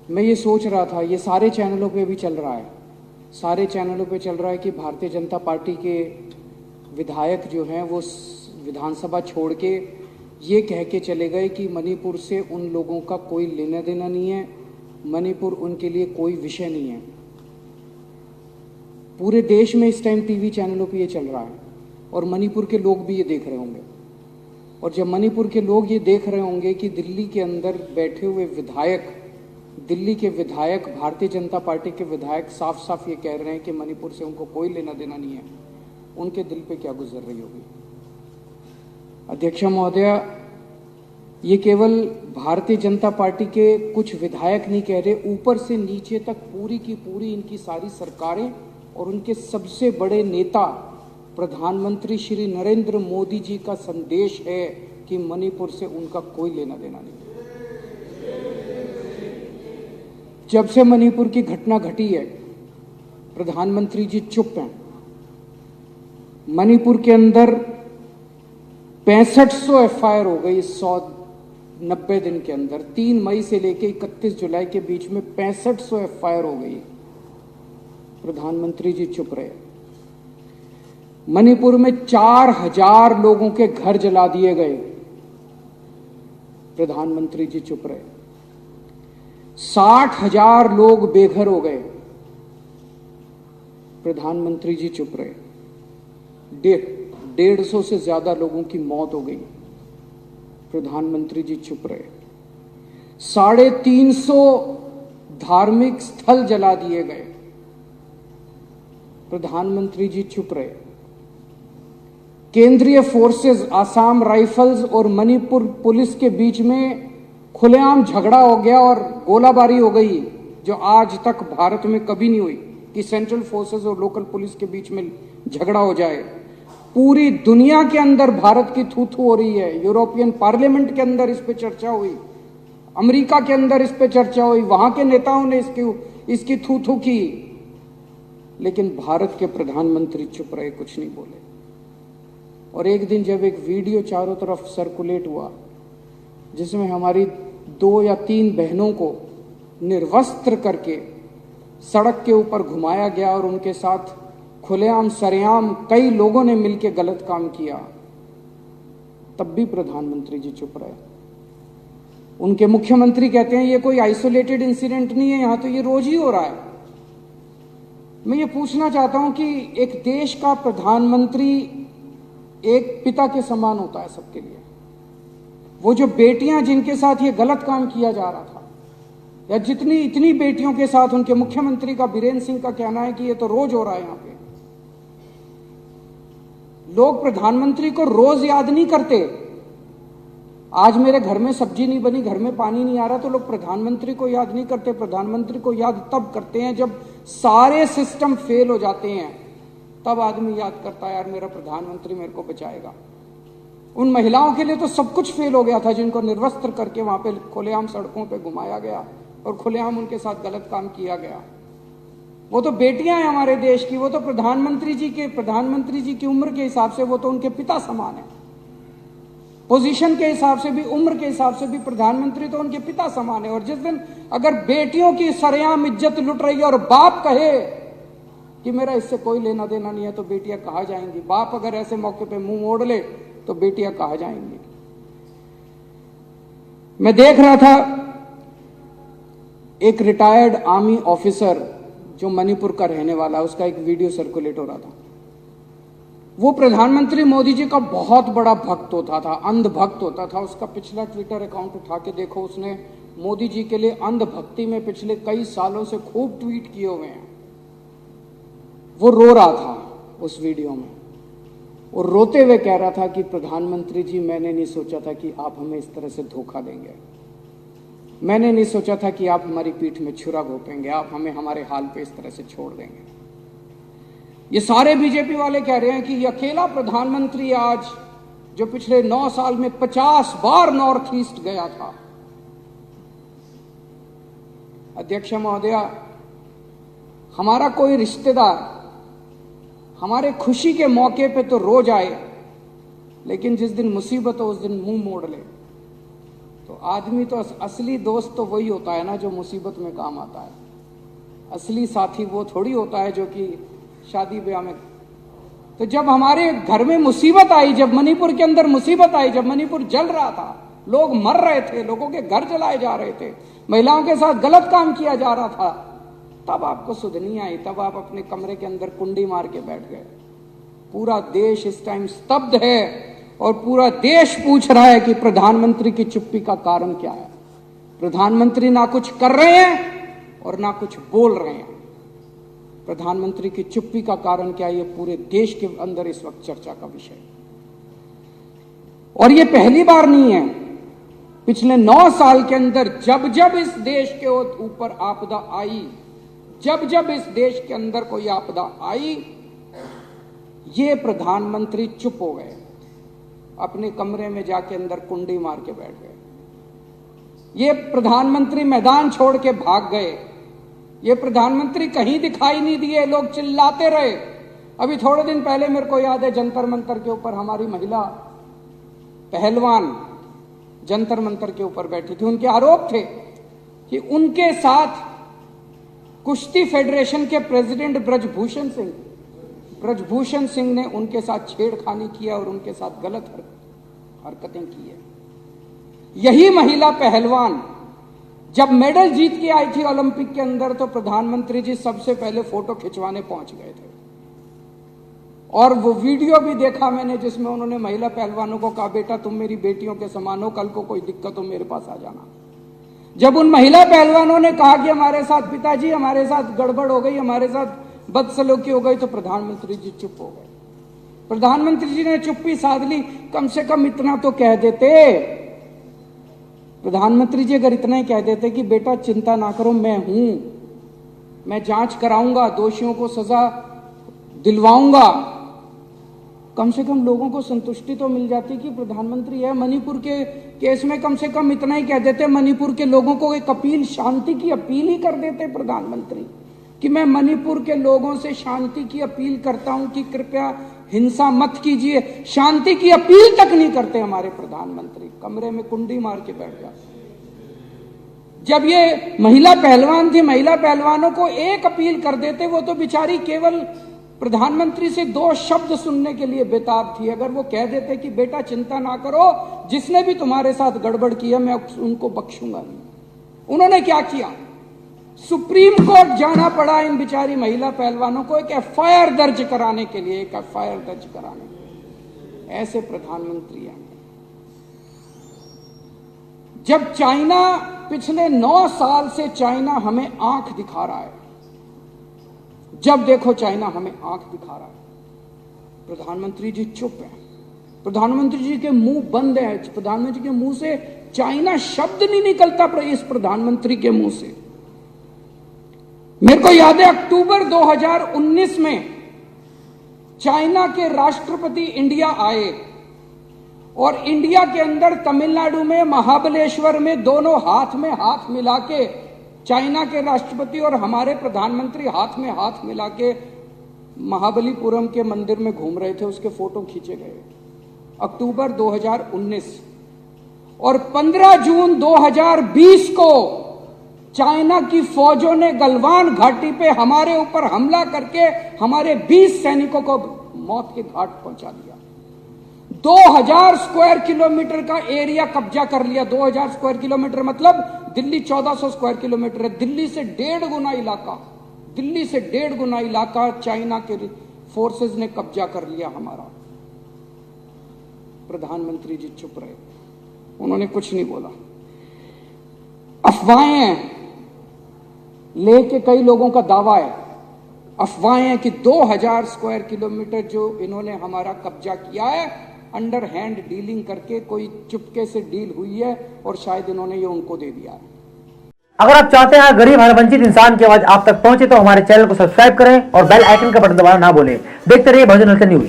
मैं ये सोच रहा था, ये सारे चैनलों पे भी चल रहा है, सारे चैनलों पे चल रहा है कि भारतीय जनता पार्टी के विधायक जो हैं वो विधानसभा छोड़ के ये कह के चले गए कि मणिपुर से उन लोगों का कोई लेना देना नहीं है, मणिपुर उनके लिए कोई विषय नहीं है। पूरे देश में इस टाइम टीवी चैनलों पे ये चल रहा है और मणिपुर के लोग भी ये देख रहे होंगे। और जब मणिपुर के लोग ये देख रहे होंगे कि दिल्ली के अंदर बैठे हुए विधायक, दिल्ली के विधायक, भारतीय जनता पार्टी के विधायक साफ साफ ये कह रहे हैं कि मणिपुर से उनको कोई लेना देना नहीं है, उनके दिल पे क्या गुजर रही होगी। अध्यक्ष महोदय, ये केवल भारतीय जनता पार्टी के कुछ विधायक नहीं कह रहे, ऊपर से नीचे तक पूरी की पूरी इनकी सारी सरकारें और उनके सबसे बड़े नेता प्रधानमंत्री श्री नरेंद्र मोदी जी का संदेश है कि मणिपुर से उनका कोई लेना देना नहीं। जब से मणिपुर की घटना घटी है, प्रधानमंत्री जी चुप हैं। मणिपुर के अंदर 6500 एफआईआर हो गई 190 दिन के अंदर। 3 मई से लेकर 31 जुलाई के बीच में 6500 एफआईआर हो गई। प्रधानमंत्री जी चुप रहे। मणिपुर में 4000 लोगों के घर जला दिए गए। प्रधानमंत्री जी चुप रहे। 60,000 लोग बेघर हो गए। प्रधानमंत्री जी चुप रहे। 150 से ज्यादा लोगों की मौत हो गई। प्रधानमंत्री जी चुप रहे। 350 धार्मिक स्थल जला दिए गए। प्रधानमंत्री जी चुप रहे। केंद्रीय फोर्सेस, आसाम राइफल्स और मणिपुर पुलिस के बीच में खुलेआम झगड़ा हो गया और गोलाबारी हो गई, जो आज तक भारत में कभी नहीं हुई कि सेंट्रल फोर्सेस और लोकल पुलिस के बीच में झगड़ा हो जाए। पूरी दुनिया के अंदर भारत की थू थू हो रही है। यूरोपियन पार्लियामेंट के अंदर इस पे चर्चा हुई, अमेरिका के अंदर इस पे चर्चा हुई, वहां के नेताओं ने इसकी थू थू की, लेकिन भारत के प्रधानमंत्री चुप रहे, कुछ नहीं बोले। और एक दिन जब एक वीडियो चारों तरफ सर्कुलेट हुआ जिसमें हमारी 2 या 3 बहनों को निर्वस्त्र करके सड़क के ऊपर घुमाया गया और उनके साथ खुलेआम सरेआम कई लोगों ने मिलकर गलत काम किया, तब भी प्रधानमंत्री जी चुप रहे। उनके मुख्यमंत्री कहते हैं ये कोई आइसोलेटेड इंसिडेंट नहीं है, यहां तो ये रोज ही हो रहा है। मैं ये पूछना चाहता हूं कि एक देश का प्रधानमंत्री एक पिता के समान होता है सबके लिए। वो जो बेटियां जिनके साथ ये गलत काम किया जा रहा था, या इतनी बेटियों के साथ उनके मुख्यमंत्री का, बीरेंद्र सिंह का कहना है कि ये तो रोज हो रहा है। यहां पे लोग प्रधानमंत्री को रोज याद नहीं करते। आज मेरे घर में सब्जी नहीं बनी, घर में पानी नहीं आ रहा, तो लोग प्रधानमंत्री को याद नहीं करते। प्रधानमंत्री को याद तब करते हैं जब सारे सिस्टम फेल हो जाते हैं, तब आदमी याद करता है यार मेरा प्रधानमंत्री मेरे को बचाएगा। उन महिलाओं के लिए तो सब कुछ फेल हो गया था जिनको निर्वस्त्र करके वहां पे खुलेआम सड़कों पे घुमाया गया और खुलेआम उनके साथ गलत काम किया गया। वो तो बेटियां हैं हमारे देश की, वो तो प्रधानमंत्री जी की उम्र के हिसाब से वो तो उनके पिता समान है। पोजीशन के हिसाब से भी, उम्र के हिसाब से भी प्रधानमंत्री तो उनके पिता समान है। और जिस दिन अगर बेटियों की सरेआम इज्जत लुट रही है और बाप कहे कि मेरा इससे कोई लेना देना नहीं है, तो बेटियां कहाँ जाएंगी? बाप अगर ऐसे मौके पे मुंह मोड़ ले तो बेटियां कहाँ जाएंगी? मैं देख रहा था एक रिटायर्ड आर्मी ऑफिसर जो मणिपुर का रहने वाला, उसका एक वीडियो सर्कुलेट हो रहा था। वो प्रधानमंत्री मोदी जी का बहुत बड़ा भक्त होता था, अंध भक्त होता था। उसका पिछला ट्विटर अकाउंट उठा के देखो, उसने मोदी जी के लिए अंध भक्ति में पिछले कई सालों से खूब ट्वीट किए हुए हैं। वो रो रहा था उस वीडियो में, और रोते हुए कह रहा था कि प्रधानमंत्री जी, मैंने नहीं सोचा था कि आप हमें इस तरह से धोखा देंगे। मैंने नहीं सोचा था कि आप हमारी पीठ में छुरा घोंपेंगे, आप हमें हमारे हाल पे इस तरह से छोड़ देंगे। ये सारे बीजेपी वाले कह रहे हैं कि ये अकेला प्रधानमंत्री आज जो पिछले 9 साल में 50 बार नॉर्थ ईस्ट गया था। अध्यक्ष महोदया, हमारा कोई रिश्तेदार हमारे खुशी के मौके पे तो रोज आए, लेकिन जिस दिन मुसीबत हो उस दिन मुंह मोड़ ले। तो आदमी तो असली दोस्त तो वही होता है ना जो मुसीबत में काम आता है। असली साथी वो थोड़ी होता है जो कि शादी ब्याह में। तो जब हमारे घर में मुसीबत आई, जब मणिपुर के अंदर मुसीबत आई, जब मणिपुर जल रहा था, लोग मर रहे थे, लोगों के घर जलाए जा रहे थे, महिलाओं के साथ गलत काम किया जा रहा था, तब आपको सुध नहीं आई। तब आप अपने कमरे के अंदर कुंडी मार के बैठ गए। पूरा देश इस टाइम स्तब्ध है और पूरा देश पूछ रहा है कि प्रधानमंत्री की चुप्पी का कारण क्या है। प्रधानमंत्री ना कुछ कर रहे हैं और ना कुछ बोल रहे हैं। प्रधानमंत्री की चुप्पी का कारण क्या है, ये पूरे देश के अंदर इस वक्त चर्चा का विषय है। और ये पहली बार नहीं है। पिछले 9 साल के अंदर जब जब इस देश के ऊपर आपदा आई, जब जब इस देश के अंदर कोई आपदा आई, ये प्रधानमंत्री चुप हो गए, अपने कमरे में जाके अंदर कुंडी मार के बैठ गए। ये प्रधानमंत्री मैदान छोड़ के भाग गए। ये प्रधानमंत्री कहीं दिखाई नहीं दिए, लोग चिल्लाते रहे। अभी थोड़े दिन पहले मेरे को याद है, जंतर मंतर के ऊपर हमारी महिला पहलवान जंतर मंतर के ऊपर बैठी थी। उनके आरोप थे कि उनके साथ कुश्ती फेडरेशन के प्रेसिडेंट ब्रजभूषण सिंह ने उनके साथ छेड़खानी किया और उनके साथ गलत हरकतें की है। यही महिला पहलवान जब मेडल जीत के आई थी ओलंपिक के अंदर, तो प्रधानमंत्री जी सबसे पहले फोटो खिंचवाने पहुंच गए थे। और वो वीडियो भी देखा मैंने जिसमें उन्होंने महिला पहलवानों को कहा, बेटा तुम मेरी बेटियों के समान हो, कल को कोई दिक्कत हो मेरे पास आ जाना। जब उन महिला पहलवानों ने कहा कि हमारे साथ पिताजी, हमारे साथ गड़बड़ हो गई, हमारे साथ बदसलूकी हो गई, तो प्रधानमंत्री जी चुप हो गए। प्रधानमंत्री जी ने चुप्पी साध ली। कम से कम इतना तो कह देते, प्रधानमंत्री जी अगर इतना ही कह देते कि बेटा चिंता ना करो, मैं हूं, मैं जांच कराऊंगा, दोषियों को सजा दिलवाऊंगा, कम से कम लोगों को संतुष्टि तो मिल जाती कि प्रधानमंत्री है। मणिपुर के केस में कम से कम इतना ही कह देते, मणिपुर के लोगों को एक अपील, शांति की अपील ही कर देते प्रधानमंत्री कि मैं मणिपुर के लोगों से शांति की अपील करता हूं कि कृपया हिंसा मत कीजिए। शांति की अपील तक नहीं करते हमारे प्रधानमंत्री, कमरे में कुंडी मार के बैठ जाते। जब ये महिला पहलवान थी, महिला पहलवानों को एक अपील कर देते, वो तो बेचारी केवल प्रधानमंत्री से 2 शब्द सुनने के लिए बेताब थी। अगर वो कह देते कि बेटा चिंता ना करो, जिसने भी तुम्हारे साथ गड़बड़ किया मैं उनको बख्शूंगा नहीं। उन्होंने क्या किया? सुप्रीम कोर्ट जाना पड़ा इन बिचारी महिला पहलवानों को एक एफआईआर दर्ज कराने के लिए, एक एफआईआर दर्ज कराने। ऐसे प्रधानमंत्री हैं। जब चाइना पिछले 9 साल से चाइना हमें आंख दिखा रहा है, जब देखो चाइना हमें आंख दिखा रहा है, प्रधानमंत्री जी चुप हैं। प्रधानमंत्री जी के मुंह बंद है। प्रधानमंत्री के मुंह से चाइना शब्द नहीं निकलता इस प्रधानमंत्री के मुंह से। मेरे को याद है अक्टूबर 2019 में चाइना के राष्ट्रपति इंडिया आए और इंडिया के अंदर तमिलनाडु में महाबलेश्वर में दोनों हाथ में हाथ मिला के चाइना के राष्ट्रपति और हमारे प्रधानमंत्री हाथ में हाथ मिला के महाबलीपुरम के मंदिर में घूम रहे थे। उसके फोटो खींचे गए अक्टूबर 2019। और 15 जून 2020 को चाइना की फौजों ने गलवान घाटी पे हमारे ऊपर हमला करके हमारे 20 सैनिकों को मौत के घाट पहुंचा दिया। 2000 स्क्वायर किलोमीटर का एरिया कब्जा कर लिया। 2000 स्क्वायर किलोमीटर मतलब दिल्ली 1400 स्क्वायर किलोमीटर है। दिल्ली से 1.5 गुना इलाका चाइना के फोर्सेस ने कब्जा कर लिया हमारा। प्रधानमंत्री जी चुप रहे, उन्होंने कुछ नहीं बोला। अफवाहें लेके कई लोगों का दावा है, अफवाहें कि 2000 स्क्वायर किलोमीटर जो इन्होंने हमारा कब्जा किया है, अंडर हैंड डीलिंग करके कोई चुपके से डील हुई है और शायद इन्होंने ये उनको दे दिया है। अगर आप चाहते हैं गरीब हर वंचित इंसान की आवाज आप तक पहुंचे तो हमारे चैनल को सब्सक्राइब करें और बेल आइकन का बटन दबाना ना भूलें। देखते रहिए बहुजन हलचल न्यूज।